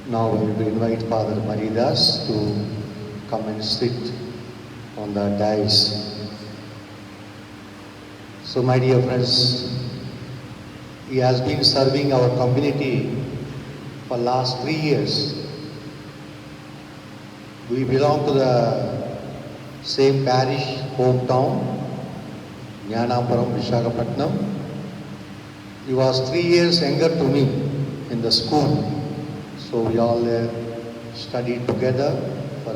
Now I will invite Father Maridas to come and sit on the dais. So my dear friends, he has been serving our community for last 3 years. We belong to the same parish, hometown, Jnanapuram, Visakhapatnam. He was 3 years younger to me in the school. So we all studied together for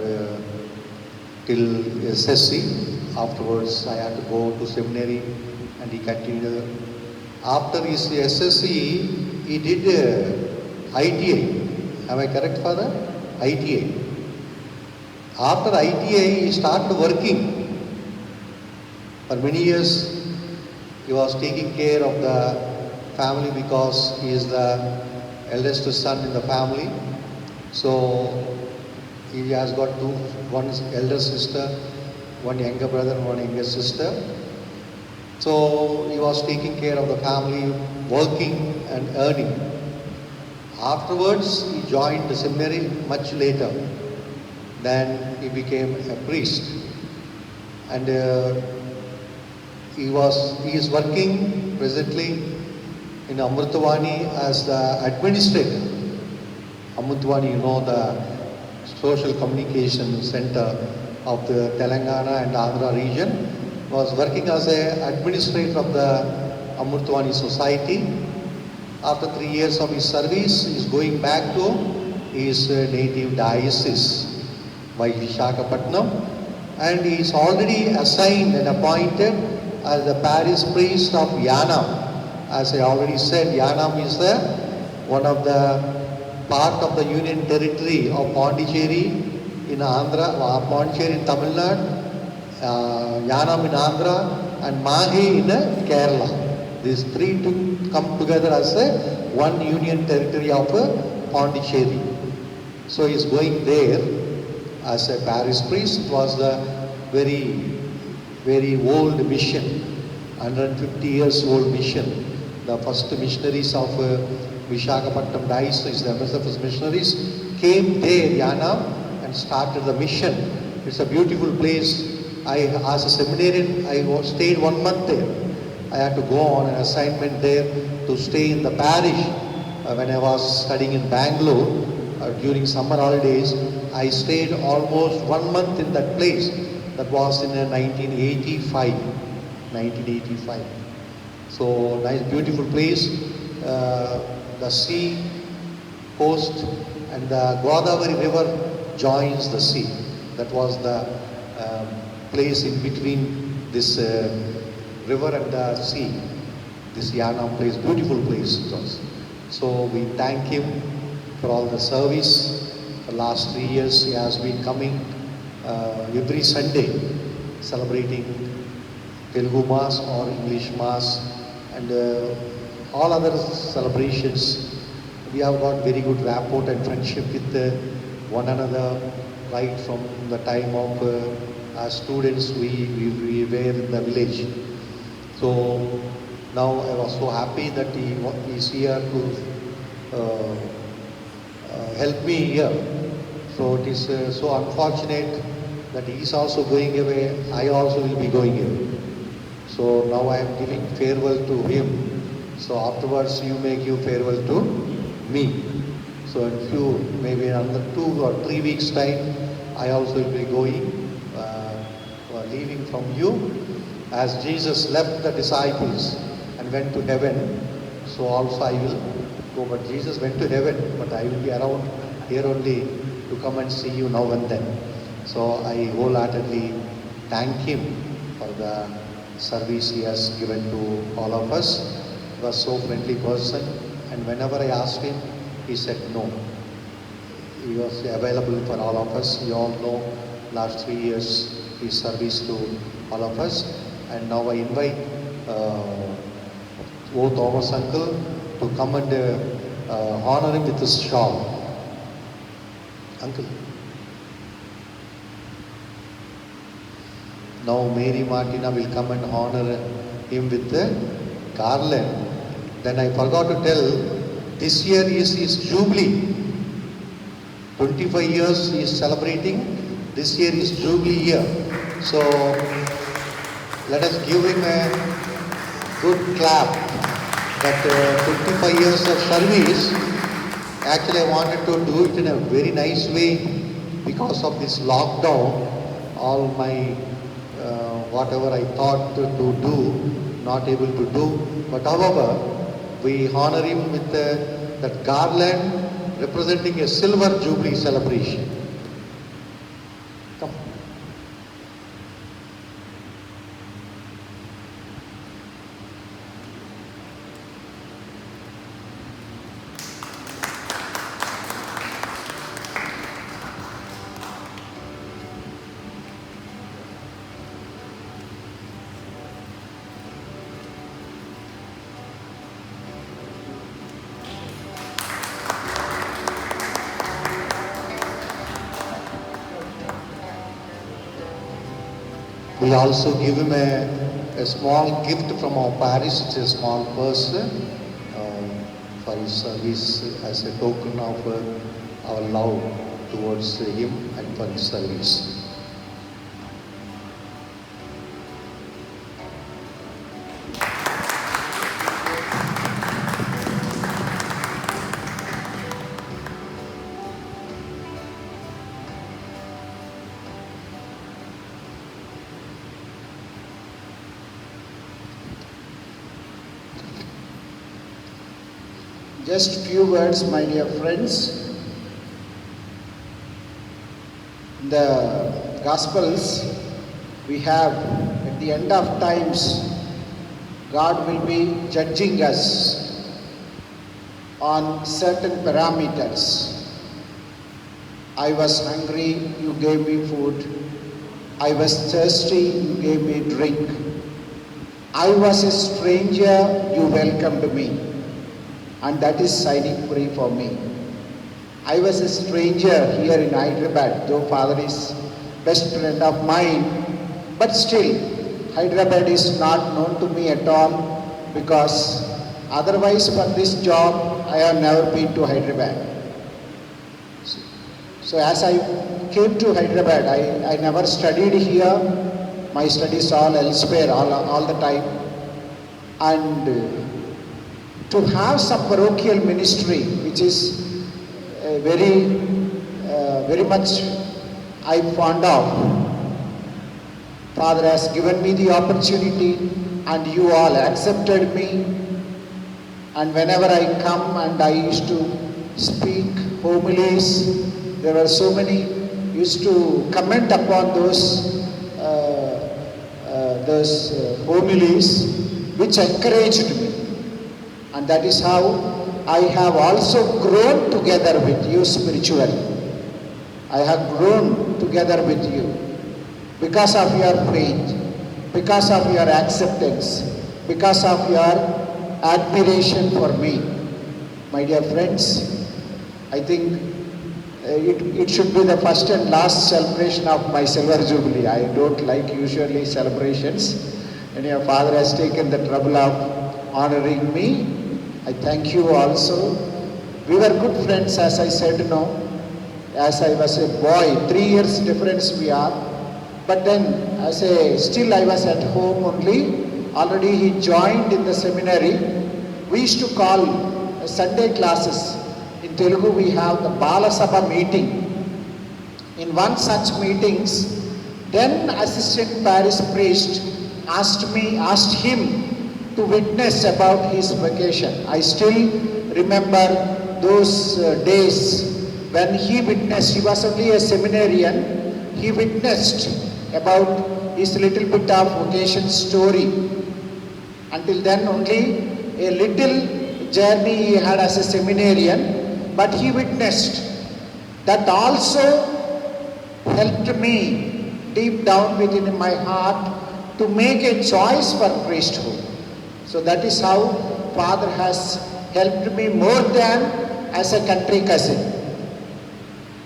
till SSC. Afterwards, I had to go to seminary, and he continued. After his SSC, he did ITI. Am I correct, Father? ITI. After ITI, he started working. For many years, he was taking care of the family because he is the eldest son in the family. So he has got one elder sister, one younger brother and one younger sister. So he was taking care of the family, working and earning. Afterwards, he joined the seminary much later. Then he became a priest. And he is working presently in Amritavani as the administrator. Amritavani, you know, the social communication center of the Telangana and Andhra region, was working as an administrator of the Amritavani society. After 3 years of his service, he is going back to his native diocese by Visakhapatnam, and he is already assigned and appointed as the parish priest of Yanam. As I already said, Yanam is one of the part of the union territory of Pondicherry in Andhra, Pondicherry in Tamil Nadu, Yanam in Andhra, and Mahe in Kerala. These three to come together as one union territory of Pondicherry. So he is going there as a parish priest. It was the very old mission, 150 years old mission. The first missionaries of Visakhapatnam diocese, the MSFS missionaries, came there, Yanam, and started the mission. It's a beautiful place. As a seminarian, I stayed 1 month there. I had to go on an assignment there to stay in the parish. When I was studying in Bangalore, during summer holidays, I stayed almost 1 month in that place. That was in 1985. 1985. So nice, beautiful place. The sea coast and the Godavari river joins the sea. That was the place in between this river and the sea. This Yanam place, beautiful place it was. So we thank him for all the service. For the last 3 years, he has been coming every Sunday, celebrating Telugu Mass or English Mass, and all other celebrations. We have got very good rapport and friendship with one another right from the time of as students we were in the village. So now I was so happy that he is here to help me here. So it is so unfortunate that he is also going away. I also will be going away. So now I am giving farewell to him. So afterwards you may give farewell to me. So in few, maybe another 2 or 3 weeks time, I also will be going, leaving from you. As Jesus left the disciples and went to heaven, so also I will go. But Jesus went to heaven, but I will be around here only to come and see you now and then. So I wholeheartedly thank him for the service he has given to all of us. He was so friendly person, and whenever I asked him, he said no. He was available for all of us. You all know last 3 years his service to all of us. And now I invite O. Thomas uncle to come and honor him with his shawl. Uncle. Now Mary Martina will come and honor him with the garland. Then I forgot to tell, this year is his jubilee. 25 years he is celebrating. This year is Jubilee year. So let us give him a good clap. That 25 years of service, actually I wanted to do it in a very nice way. Because of this lockdown, all my whatever I thought to do, not able to do. But however, we honor him with that garland representing a silver jubilee celebration. Come. We also give him a small gift from our parish. It's a small purse for his service as a token of our love towards him and for his service. Just few words, my dear friends. In the Gospels, we have at the end of times, God will be judging us on certain parameters. I was hungry, you gave me food. I was thirsty, you gave me drink. I was a stranger, you welcomed me. And that is signing free for me. I was a stranger here in Hyderabad, though father is best friend of mine, but still Hyderabad is not known to me at all, because otherwise for this job I have never been to Hyderabad. So as I came to Hyderabad, I never studied here. My studies all elsewhere all the time. And to have some parochial ministry, which is very much I'm fond of. Father has given me the opportunity and you all accepted me. And whenever I come and I used to speak homilies, there were so many used to comment upon those homilies which encouraged me. And that is how I have also grown together with you spiritually. I have grown together with you because of your faith, because of your acceptance, because of your admiration for me. My dear friends, I think it should be the first and last celebration of my Silver Jubilee. I don't like usually celebrations, and your father has taken the trouble of honoring me. I thank you also. We were good friends, as I said, as I was a boy, 3 years difference we are. But then, still I was at home only. Already he joined in the seminary. We used to call Sunday classes. In Telugu we have the Bala Sabha meeting. In one such meetings, then assistant parish priest asked him to witness about his vacation. I still remember those days when he witnessed. He was only a seminarian. He witnessed about his little bit of vocation story. Until then only a little journey he had as a seminarian, but he witnessed. That also helped me deep down within my heart to make a choice for priesthood. So that is how Father has helped me more than as a country cousin.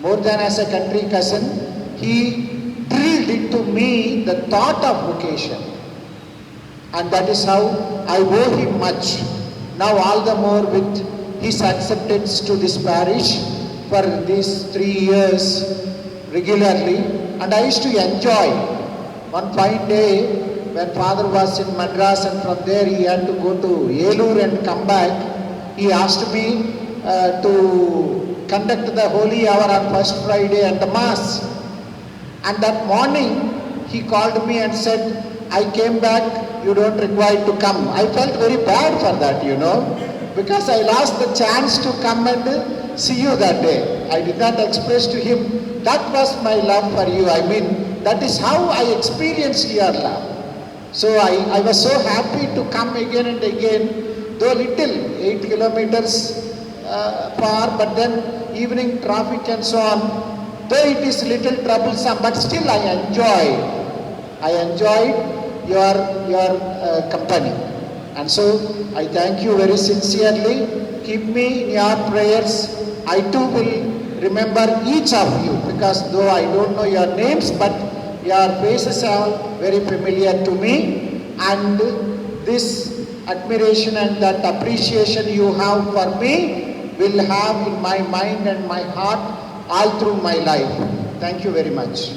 More than as a country cousin, he drilled into me the thought of vocation. And that is how I owe him much. Now all the more with his acceptance to this parish, for these 3 years regularly, and I used to enjoy. One fine day, when Father was in Madras and from there he had to go to Elur and come back, he asked me to conduct the Holy Hour on first Friday and the Mass. And that morning, he called me and said, I came back, you don't require to come. I felt very bad for that, because I lost the chance to come and see you that day. I did not express to him, that was my love for you. I mean, that is how I experienced your love. So I was so happy to come again and again, though little, 8 kilometers far, but then evening traffic and so on. Though it is little troublesome, but still I enjoyed your company. And so I thank you very sincerely. Keep me in your prayers. I too will remember each of you, because though I don't know your names, but your faces are very familiar to me. And this admiration and that appreciation you have for me will have in my mind and my heart all through my life. Thank you very much.